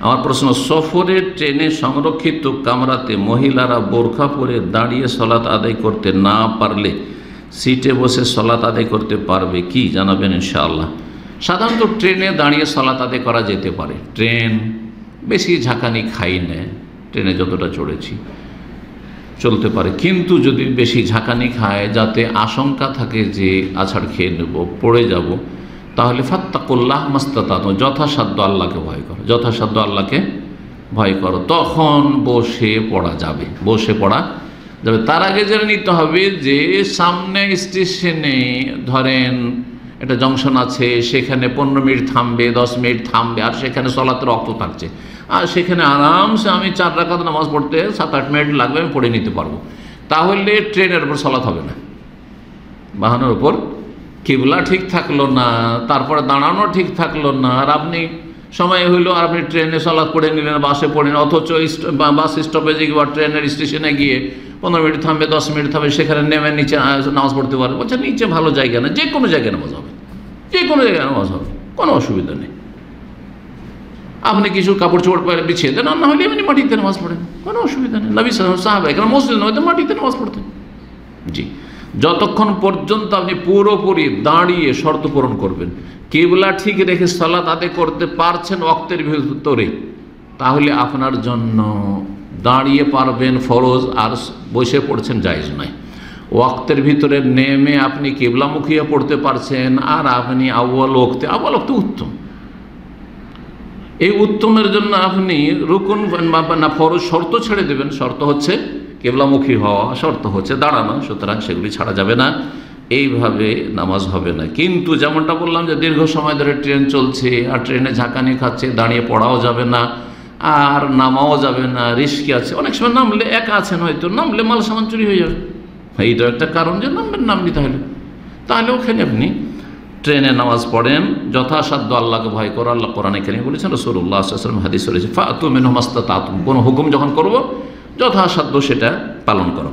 আমার প্রশ্ন, সফরে ট্রেনে সংরক্ষিত কামরাতে মহিলারা বোরখা পরে দাঁড়িয়ে সলাত আদায় করতে না পারলে সিটে বসে সলাত আদায় করতে পারবে কি, জানাবেন ইনশাআল্লাহ। সাধারণত ট্রেনে দাঁড়িয়ে সলাত আদায় করা যেতে পারে। ট্রেন বেশি ঝাঁকানি খাই না, ট্রেনে যতটা চড়েছি চলতে পারে। কিন্তু যদি বেশি ঝাঁকানি খায়, যাতে আশঙ্কা থাকে যে আছাড় খেয়ে নেব, পড়ে যাব, তাহলে ফাত্তাকুল্লাহ মাস্তাতাতুম, যথাসাধ্য আল্লাহকে ভয় করো, যথাসাধ্য আল্লাহকে ভয় করো। তখন বসে পড়া যাবে, বসে পড়া যাবে। তার আগে জেনে নিতে হবে যে সামনে স্টেশনে ধরেন একটা জংশন আছে, সেখানে 15 মিনিট থামবে, 10 মিনিট থামবে, আর সেখানে সলাতের রক্ত থাকছে, আর সেখানে আরামসে আমি 4 রাকাত নামাজ পড়তে 7-8 মিনিট লাগবে, আমি পড়ে নিতে পারবো। তাহলে ট্রেনের উপর সলাত হবে না। বাহনের উপর কিবলা ঠিক থাকলো না, তারপরে দাঁড়ানো ঠিক থাকলো না, আর আপনি সময় হইলো আর আপনি ট্রেনে সলাত পড়ে নিলেন, বাসে পড়ে নিলেন, অথচ বাস স্টপেজে বা ট্রেনের স্টেশনে গিয়ে 15 মিনিট থামবে, 10 মিনিট থামবে, সেখানে নেমে নিচে নামাজ পড়তে পারবে। বলছে নিচে ভালো জায়গা না, যে কোনো জায়গায় নামাজ হবে, যে কোনো জায়গায় নামাজ হবে, কোনো অসুবিধা নেই। আপনি কিছু কাপড় চোপড় বিছিয়ে দেন, আর না হলে এমনি মাটিতে নামাজ পড়েন, কোনো অসুবিধা নেই। নবী সাহাবা এখানে মসজিদ নয় তো মাটিতে নামাজ পড়তেন। জি, যতক্ষণ পর্যন্ত আপনি পুরোপুরি দাঁড়িয়ে শর্ত পূরণ করবেন, কিবলা ঠিক রেখে সালাত আদায় করতে পারছেন ওয়াক্তের ভিতরে, তাহলে আপনার জন্য দাঁড়িয়ে পারবেন ফরজ, আর বসে পড়ছেন জায়েজ নয়। ওয়াক্তের ভিতরে নেমে আপনি কিবলামুখীও পড়তে পারছেন, আর আপনি আউয়াল ওয়াক্তে উত্তম। এই উত্তমের জন্য আপনি রুকুন না ফরজ শর্ত ছেড়ে দেবেন। শর্ত হচ্ছে কিবলামুখী হওয়া, শর্ত হচ্ছে দাঁড়ানো, সুতরাং সেগুলি ছাড়া যাবে না, এইভাবে নামাজ হবে না। কিন্তু যেমনটা বললাম যে দীর্ঘ সময় ধরে ট্রেন চলছে, আর ট্রেনে ঝাঁকানি খাচ্ছে, দাঁড়িয়ে পড়াও যাবে না, আর নামাও যাবে না, রিস্কি আছে। অনেক সময় নামলে, একা আছেন হয়তো, নামলে মাল সামান চুরি হয়ে যাবে, এইটাও একটা কারণ যে নামনি। তাহলে ওখানে আপনি ট্রেনে নামাজ পড়েন, যথাসাধ্য আল্লাহকে ভয় করো। আল্লাহ কোরআনে কারীমে বলেছেন, রাসূলুল্লাহ সাল্লাল্লাহু আলাইহি ওয়াসাল্লাম হাদিস রয়েছে, ফাতু মিনহু মাস্তাতাতুম, কোনো হুকুম যখন করব যথাসাধ্য সেটা পালন করো।